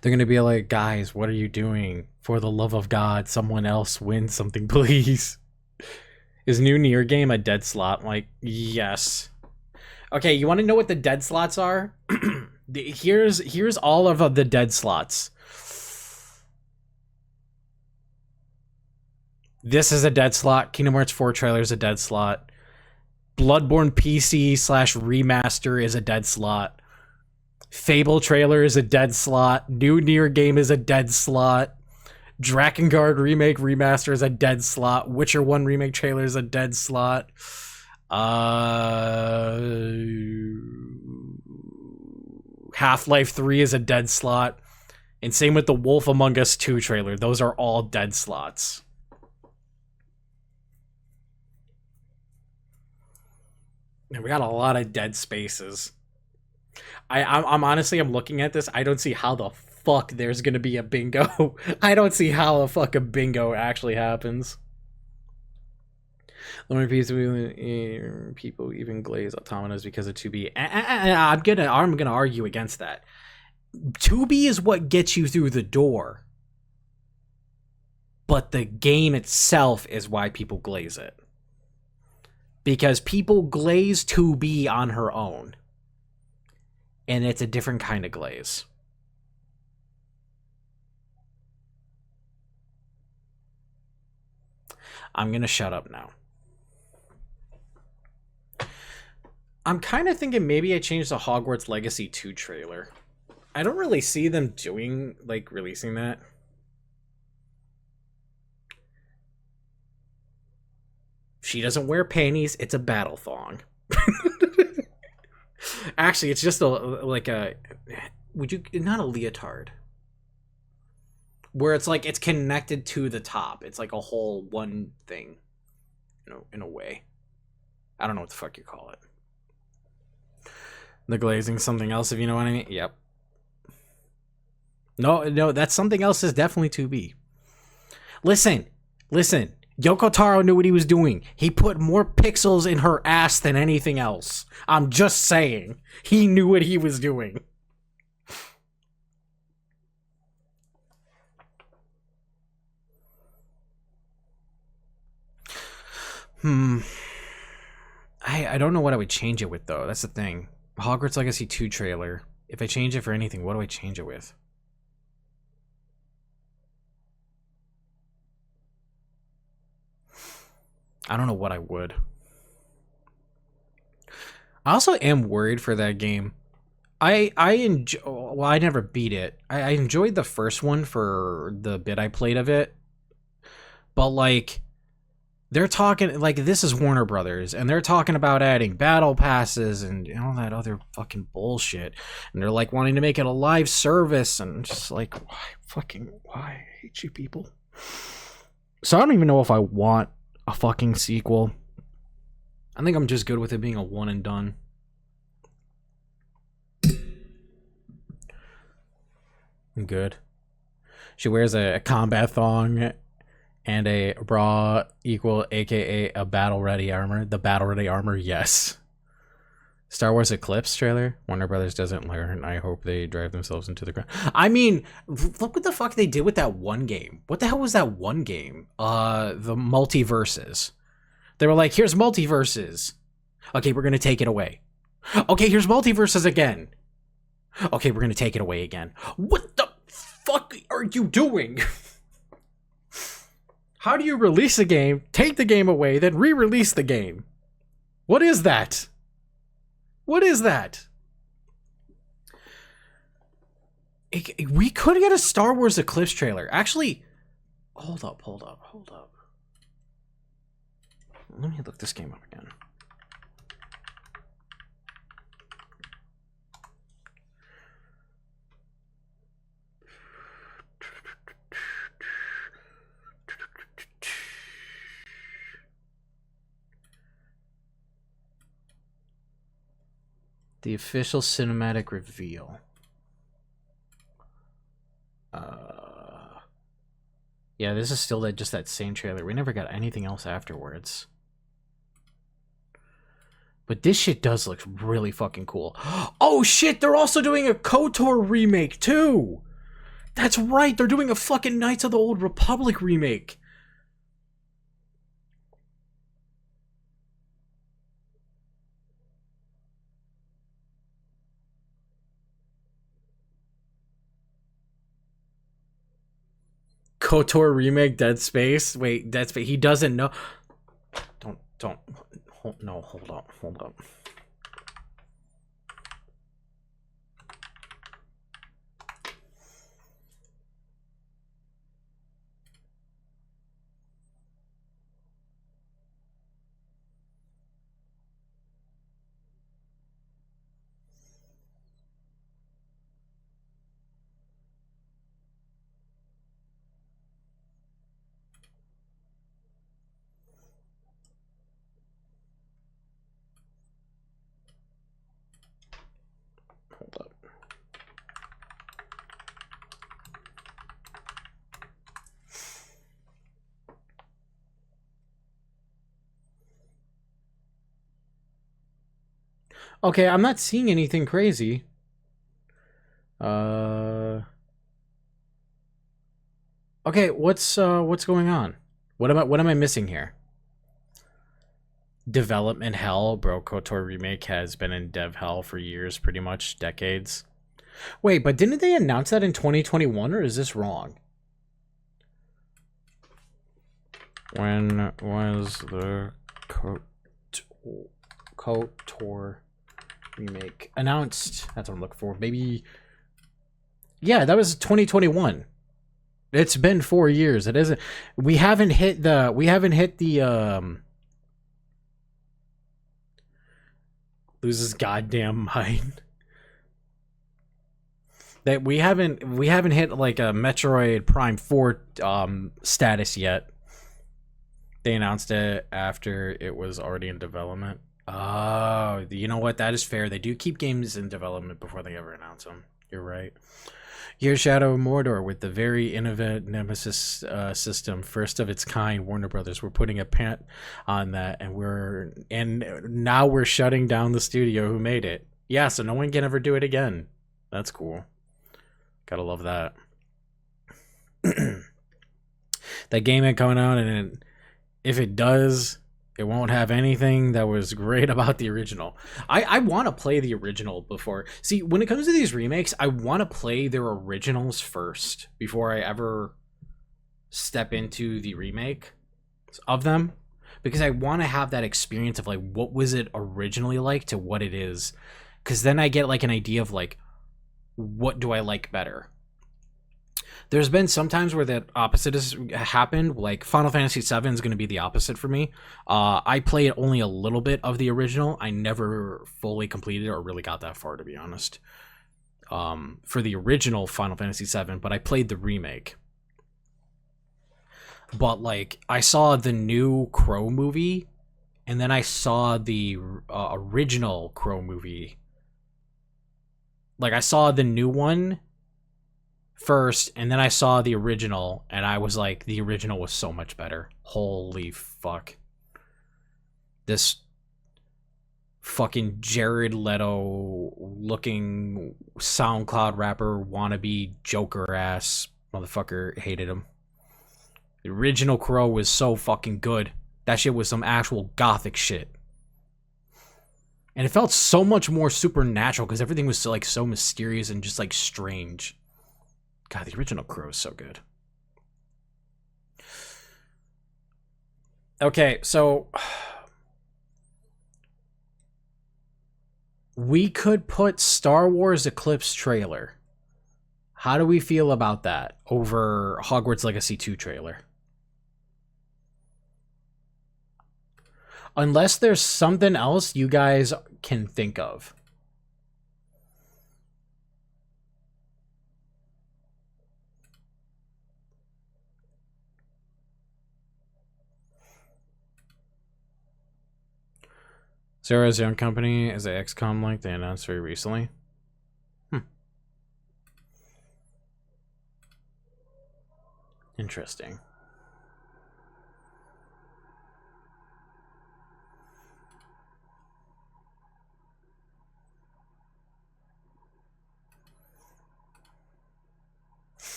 They're gonna be like, guys, what are you doing? For the love of God, someone else win something, please. Is new Nier game a dead slot? Like, yes. Okay, you want to know what the dead slots are? Here's all of the dead slots. This is a dead slot. Kingdom Hearts 4 trailer is a dead slot. Bloodborne PC/remaster is a dead slot. Fable trailer is a dead slot. New Nier game is a dead slot. Drakengard remake remaster is a dead slot. Witcher 1 remake trailer is a dead slot. Half-Life 3 is a dead slot. And same with the Wolf Among Us 2 trailer. Those are all dead slots. And we got a lot of dead spaces. I'm honestly, I'm looking at this. I don't see how the fuck there's gonna be a bingo. I don't see how a fucking bingo actually happens. Let me people even glaze automatas because of 2B. I'm gonna argue against that. 2B is what gets you through the door, but the game itself is why people glaze it. Because people glaze 2B on her own, and it's a different kind of glaze. I'm gonna shut up now. I'm kind of thinking maybe I changed the Hogwarts Legacy 2 trailer. I don't really see them doing, like, releasing that. She doesn't wear panties, it's a battle thong. Actually, it's just not a leotard. Where it's like, it's connected to the top. It's like a whole one thing, in a way. I don't know what the fuck you call it. The glazing something else, if you know what I mean. Yep. No, that's something else is definitely 2B. Listen. Yoko Taro knew what he was doing. He put more pixels in her ass than anything else. I'm just saying. He knew what he was doing. I don't know what I would change it with, though. That's the thing. Hogwarts Legacy 2 trailer. If I change it for anything, what do I change it with? I don't know what I would. I also am worried for that game. I never beat it. I enjoyed the first one for the bit I played of it. But, like, they're talking, like, this is Warner Brothers, and they're talking about adding battle passes and all that other fucking bullshit. And they're, like, wanting to make it a live service, and just, like, why? I hate you people. So I don't even know if I want a fucking sequel. I think I'm just good with it being a one and done. I'm good. She wears a combat thong and a bra equal, aka a battle ready armor. The battle ready armor, yes. Star Wars Eclipse trailer. Warner Brothers doesn't learn. I hope they drive themselves into the ground. I mean, look what the fuck they did with that one game. What the hell was that one game? The Multiverses. They were like, here's Multiverses. Okay, we're gonna take it away. Okay, here's Multiverses again. Okay, we're gonna take it away again. What the fuck are you doing? How do you release a game, take the game away, then re-release the game? What is that? What is that? We could get a Star Wars Eclipse trailer. Actually, hold up. Let me look this game up again. The official cinematic reveal. Yeah, this is still just that same trailer. We never got anything else afterwards. But this shit does look really fucking cool. Oh shit, they're also doing a KOTOR remake too! That's right, they're doing a fucking Knights of the Old Republic remake. KOTOR remake Dead Space. Wait, Dead Space. He doesn't know. Don't. No, hold on. Hold up. Okay, I'm not seeing anything crazy. Okay, what's going on? What am I missing here? Development hell, bro. KOTOR remake has been in dev hell for years, pretty much decades. Wait, but didn't they announce that in 2021, or is this wrong? When was the KOTOR remake announced? That's what I'm looking for. Maybe. Yeah, that was 2021. It's been 4 years. It isn't. We haven't hit the. Loses goddamn mind. That we haven't hit like a Metroid Prime 4 status yet. They announced it after it was already in development. Oh, you know what? That is fair. They do keep games in development before they ever announce them. You're right. Here's Shadow of Mordor with the very innovative Nemesis system, first of its kind. Warner Brothers, we're putting a pant on that, and now we're shutting down the studio who made it. Yeah, so no one can ever do it again. That's cool. Gotta love that. That game ain't coming out, and if it does, it won't have anything that was great about the original. I want to play the original before. See, when it comes to these remakes, I want to play their originals first before I ever step into the remake of them. Because I want to have that experience of like, what was it originally like to what it is. Because then I get like an idea of like, what do I like better? There's been some times where that opposite has happened. Like Final Fantasy VII is going to be the opposite for me. I played only a little bit of the original. I never fully completed or really got that far, to be honest. For the original Final Fantasy VII, but I played the remake. But like, I saw the new Crow movie, and then I saw the original Crow movie. Like, I saw the new one first, and then I saw the original, and I was like, the original was so much better. Holy fuck. This fucking Jared Leto looking SoundCloud rapper wannabe Joker ass motherfucker hated him. The original Crow was so fucking good. That shit was some actual gothic shit. And it felt so much more supernatural because everything was so, like, so mysterious and just like strange. God, the original Crow is so good. Okay, so we could put Star Wars Eclipse trailer. How do we feel about that over Hogwarts Legacy 2 trailer? Unless there's something else you guys can think of. Zera's own company is a XCOM like they announced very recently. Interesting.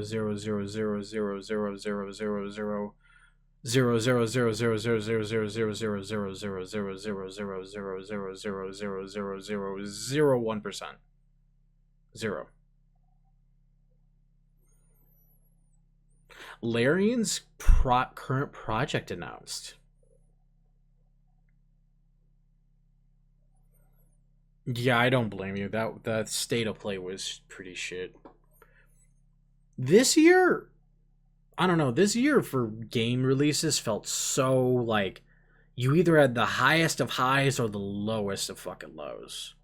0.0000000000000000000000001%. Zero. Larian's current project announced. Yeah, I don't blame you. That state of play was pretty shit. This year, I don't know. This year for game releases felt so like you either had the highest of highs or the lowest of fucking lows.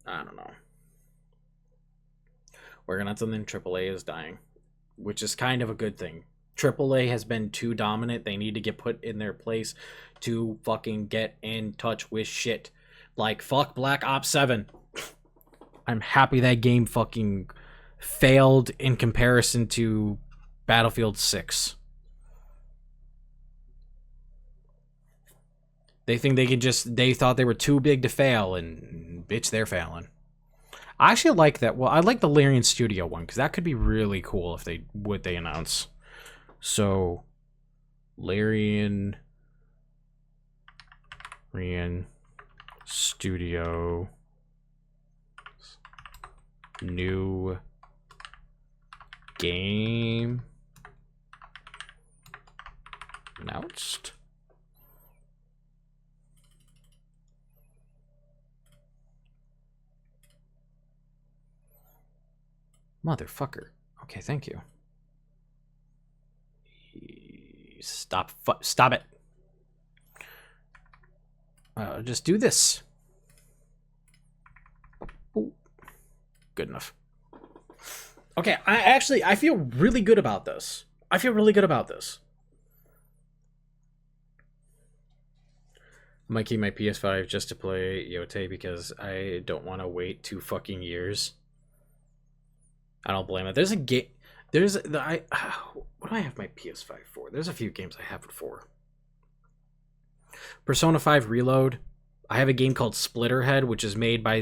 I don't know. Working on something, AAA is dying, which is kind of a good thing. AAA has been too dominant. They need to get put in their place to fucking get in touch with shit. Like, fuck Black Ops 7. I'm happy that game fucking failed in comparison to Battlefield 6. They think they can just... They thought they were too big to fail, and bitch, they're failing. I actually like that. Well, I like the Larian Studio one, because that could be really cool if they announce. So, Larian Studio new game announced. Motherfucker. Okay, thank you. Stop it. Just do this. Ooh. Good enough. Okay, I feel really good about this. I might keep my PS5 just to play Yote because I don't want to wait 2 fucking years. I don't blame it. There's a game. What do I have my PS5 for? There's a few games I have it for. Persona 5 Reload. I have a game called Splitterhead, which is made by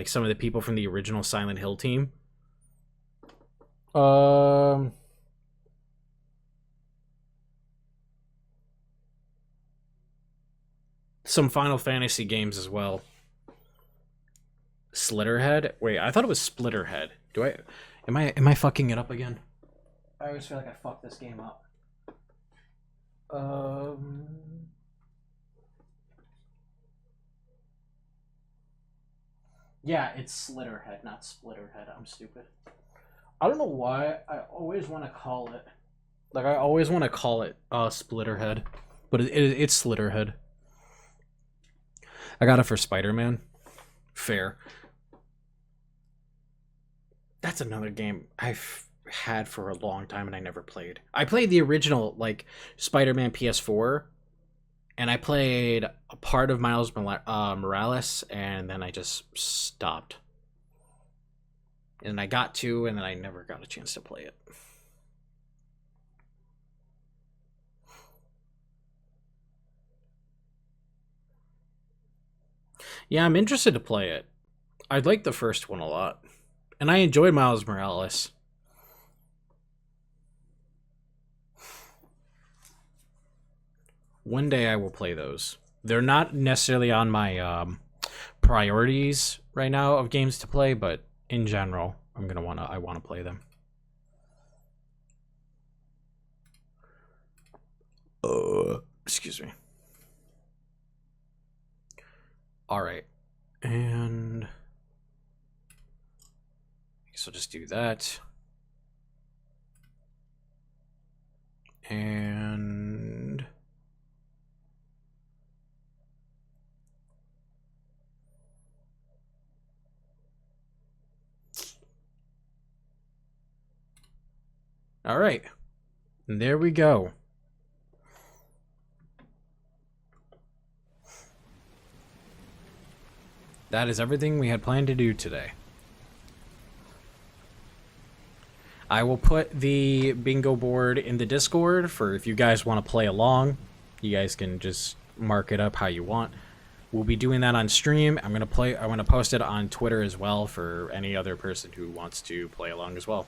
some of the people from the original Silent Hill team. Some Final Fantasy games as well. Slitterhead? Wait, I thought it was Splitterhead. Am I fucking it up again? I always feel like I fucked this game up. Yeah, it's Slitterhead, not Splitterhead. I'm stupid. I don't know why I always want to call it Splitterhead, but it's Slitterhead. I got it for Spider-Man. Fair. That's another game I've had for a long time and I never played. I played the original Spider-Man PS4, and I played a part of Miles Morales, and then I just stopped. And I got to, and then I never got a chance to play it. Yeah, I'm interested to play it. I liked the first one a lot. And I enjoyed Miles Morales. One day I will play those. They're not necessarily on my priorities right now of games to play, but in general, I want to play them. Excuse me. All right. And so just do that. And all right. And there we go. That is everything we had planned to do today. I will put the bingo board in the Discord for if you guys want to play along. You guys can just mark it up how you want. We'll be doing that on stream. I'm gonna post it on Twitter as well for any other person who wants to play along as well.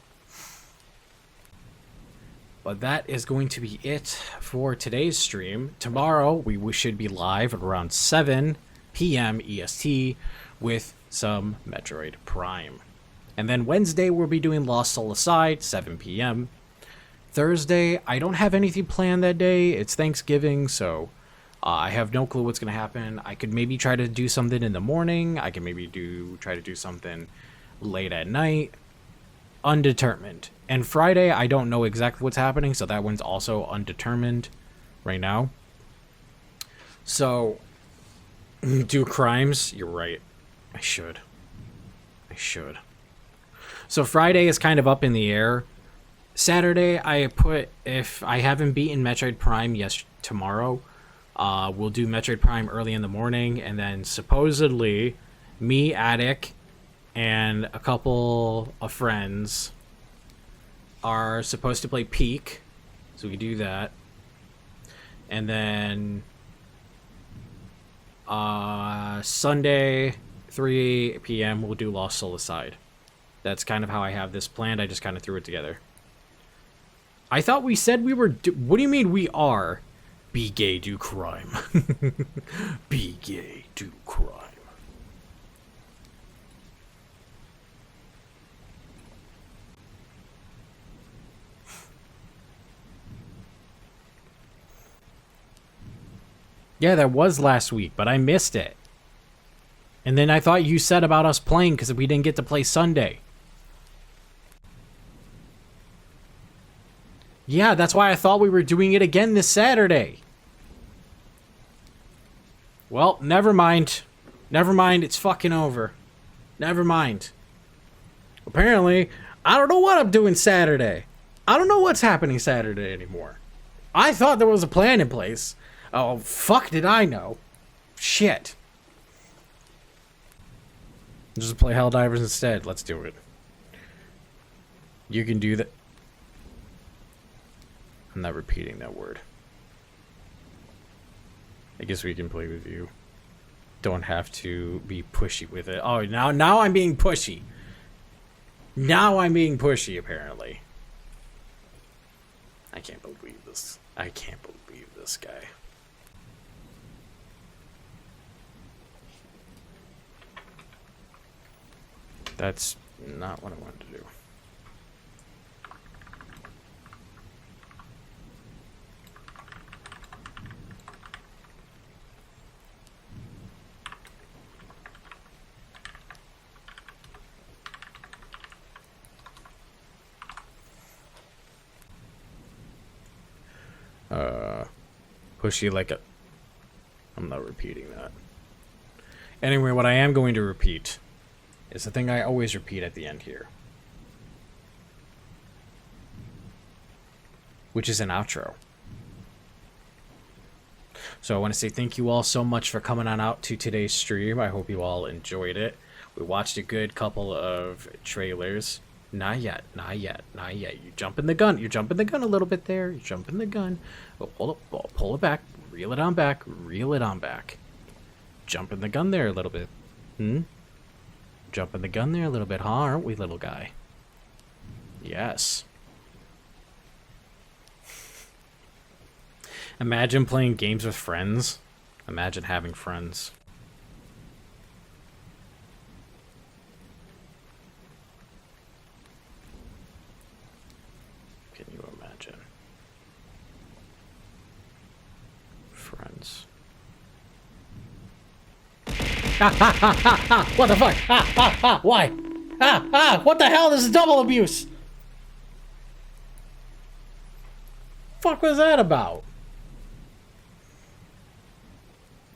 But that is going to be it for today's stream. Tomorrow we should be live at around 7 p.m. EST with some Metroid Prime. And then Wednesday we'll be doing Lost Soul Aside, 7 p.m. Thursday, I don't have anything planned that day. It's Thanksgiving, so I have no clue what's going to happen. I could maybe try to do something in the morning. I can maybe try to do something late at night. Undetermined. And Friday, I don't know exactly what's happening, so that one's also undetermined right now. So, do crimes? You're right. I should. So Friday is kind of up in the air. Saturday, if I haven't beaten Metroid Prime tomorrow, we'll do Metroid Prime early in the morning, and then supposedly me, Attic, and a couple of friends are supposed to play Peak, so we do that. And then Sunday, 3 p.m., we'll do Lost Soul Aside. That's kind of how I have this planned. I just kind of threw it together. I thought we said we were... What do you mean we are? Be gay, do crime. Be gay, do crime. Yeah, that was last week, but I missed it. And then I thought you said about us playing because we didn't get to play Sunday. Yeah, that's why I thought we were doing it again this Saturday. Well, never mind. Never mind, it's fucking over. Never mind. Apparently, I don't know what I'm doing Saturday. I don't know what's happening Saturday anymore. I thought there was a plan in place. Oh, fuck did I know. Shit. Just play Helldivers instead. Let's do it. You can do that. I'm not repeating that word. I guess we can play with you. Don't have to be pushy with it. Oh, now I'm being pushy. Now I'm being pushy, apparently. I can't believe this. I can't believe this guy. That's not what I wanted to do. Pushy like a... I'm not repeating that. Anyway, what I am going to repeat is the thing I always repeat at the end here. Which is an outro. So I want to say thank you all so much for coming on out to today's stream. I hope you all enjoyed it. We watched a good couple of trailers. Not yet, not yet, not yet. You're jumping the gun. You're jumping the gun a little bit there. You're jumping the gun. Oh, hold up. Oh, pull it back. Reel it on back. Reel it on back. Jumping the gun there a little bit. Jumping the gun there a little bit, huh? Aren't we, little guy? Yes. Imagine playing games with friends. Imagine having friends. Can you imagine? Friends. What the fuck? Why? What the hell? This is double abuse! Fuck was that about?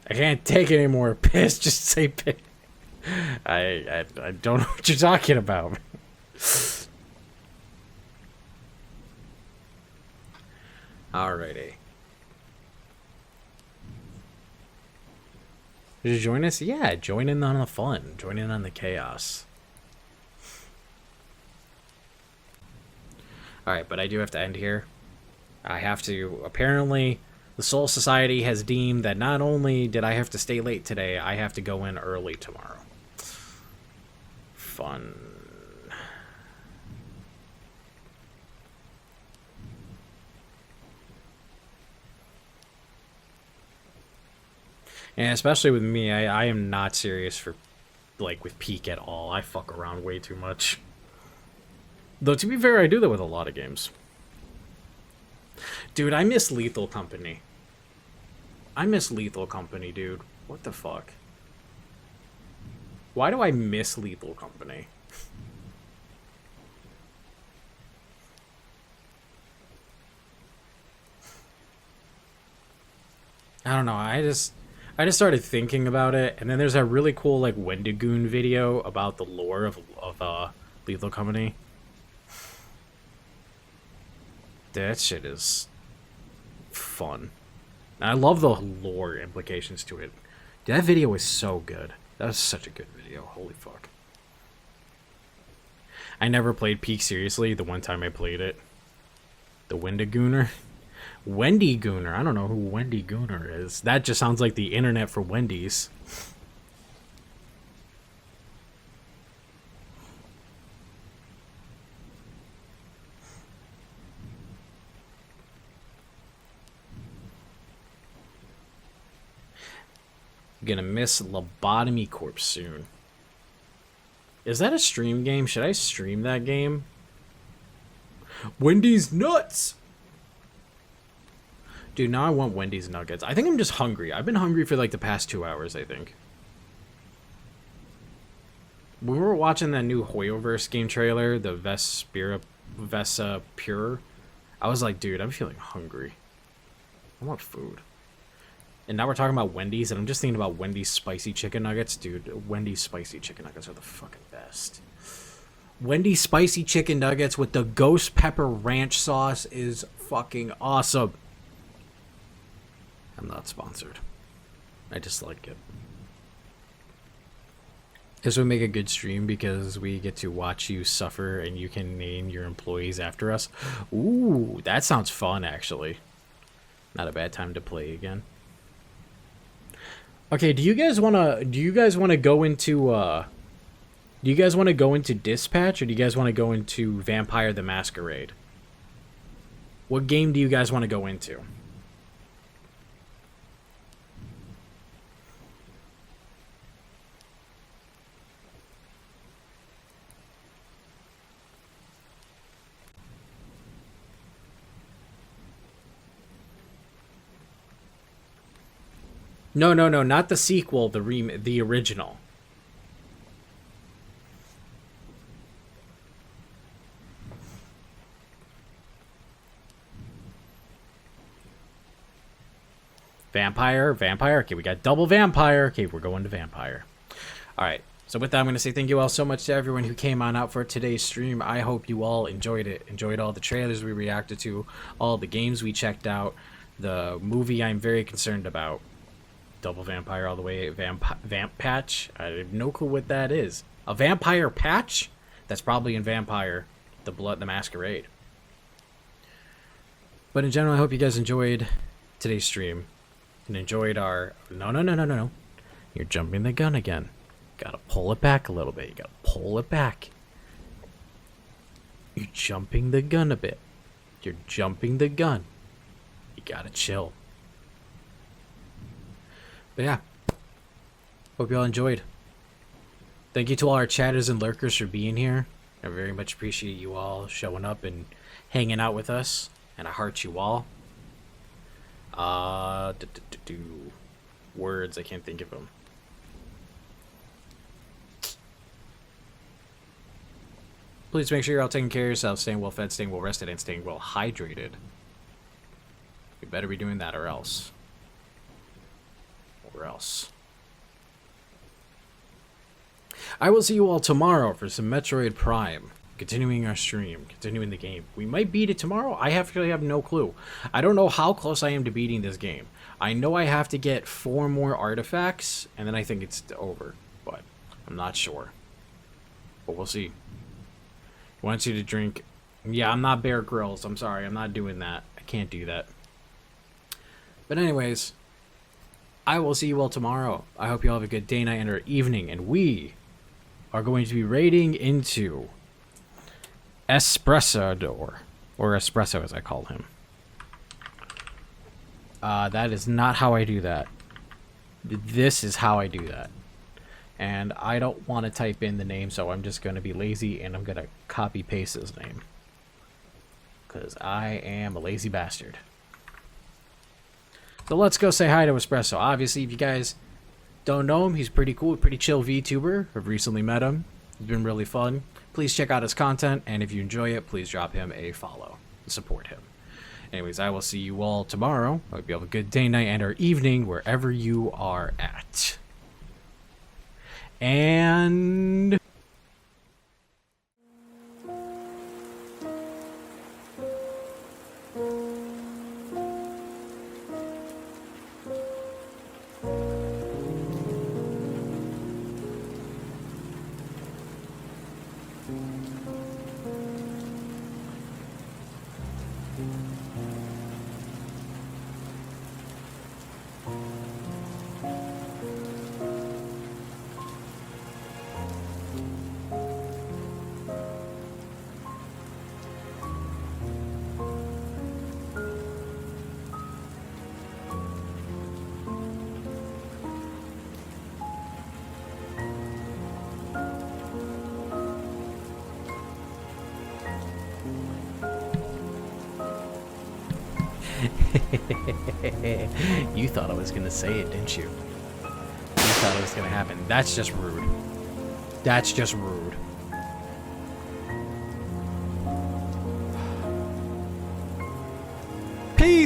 I can't take it anymore. Piss, just say piss. I don't know what you're talking about. Alrighty. Did you join us? Yeah, join in on the fun. Join in on the chaos. Alright, but I do have to end here. I have to... Apparently, the Soul Society has deemed that not only did I have to stay late today, I have to go in early tomorrow. Fun. And especially with me, I am not serious for, like, with Peak at all. I fuck around way too much. Though, to be fair, I do that with a lot of games. Dude, I miss Lethal Company. I miss Lethal Company, dude. What the fuck? Why do I miss Lethal Company? I don't know, I just started thinking about it, and then there's a really cool, like, Wendigoon video about the lore of Lethal Company. That shit is fun. And I love the lore implications to it. Dude, that video was so good. That was such a good video. Holy fuck. I never played Peak seriously the one time I played it. The Wendigooner. Wendy Gooner. I don't know who Wendy Gooner is. That just sounds like the internet for Wendy's. Gonna miss Lobotomy Corp soon. Is that a stream game? Should I stream that game? Wendy's nuts! Dude, now I want Wendy's nuggets. I think I'm just hungry. I've been hungry for like the past 2 hours, I think. We were watching that new Hoyoverse game trailer, the Vesa Pure. I was like, dude, I'm feeling hungry. I want food. And now we're talking about Wendy's, and I'm just thinking about Wendy's spicy chicken nuggets. Dude, Wendy's spicy chicken nuggets are the fucking best. Wendy's spicy chicken nuggets with the ghost pepper ranch sauce is fucking awesome. I'm not sponsored. I just like it. This would make a good stream because we get to watch you suffer and you can name your employees after us. Ooh, that sounds fun, actually. Not a bad time to play again. Okay, do you guys want to go into Dispatch, or do you guys want to go into Vampire the Masquerade? What game do you guys want to go into? No, not the sequel, the original. Vampire. Okay, we got double Vampire. Okay, we're going to Vampire. All right. So with that, I'm going to say thank you all so much to everyone who came on out for today's stream. I hope you all enjoyed it. Enjoyed all the trailers we reacted to, all the games we checked out, the movie I'm very concerned about. Double Vampire all the way. Vamp Patch. I have no clue what that is. A Vampire Patch? That's probably in Vampire the Masquerade. But in general, I hope you guys enjoyed today's stream. And enjoyed our... No. You're jumping the gun again. Gotta pull it back a little bit. You gotta pull it back. You're jumping the gun a bit. You're jumping the gun. You gotta chill. But yeah. Hope you all enjoyed. Thank you to all our chatters and lurkers for being here. I very much appreciate you all showing up and hanging out with us. And I heart you all. Words, I can't think of them. Please make sure you're all taking care of yourself, staying well fed, staying well rested, and staying well hydrated. You better be doing that or else. I will see you all tomorrow for some Metroid Prime. Continuing our stream, continuing the game. We might beat it tomorrow. I actually have no clue. I don't know how close I am to beating this game. I know I have to get 4 more artifacts, and then I think it's over. But I'm not sure. But we'll see. He wants you to drink. Yeah, I'm not Bear Grylls. I'm sorry. I'm not doing that. I can't do that. But anyways, I will see you all tomorrow. I hope you all have a good day, night, and or evening. And we are going to be raiding into Espresso, or Espresso as I call him. That is not how I do that. This is how I do that. And I don't want to type in the name, so I'm just going to be lazy and I'm going to copy paste his name. Because I am a lazy bastard. So let's go say hi to Espresso. Obviously, if you guys don't know him, he's pretty cool, pretty chill VTuber. I've recently met him. It's been really fun. Please check out his content, and if you enjoy it, please drop him a follow and support him. Anyways, I will see you all tomorrow. I hope you have a good day, night, and or evening, wherever you are at. And... You thought I was gonna say it, didn't you? You thought it was gonna happen. That's just rude. That's just rude.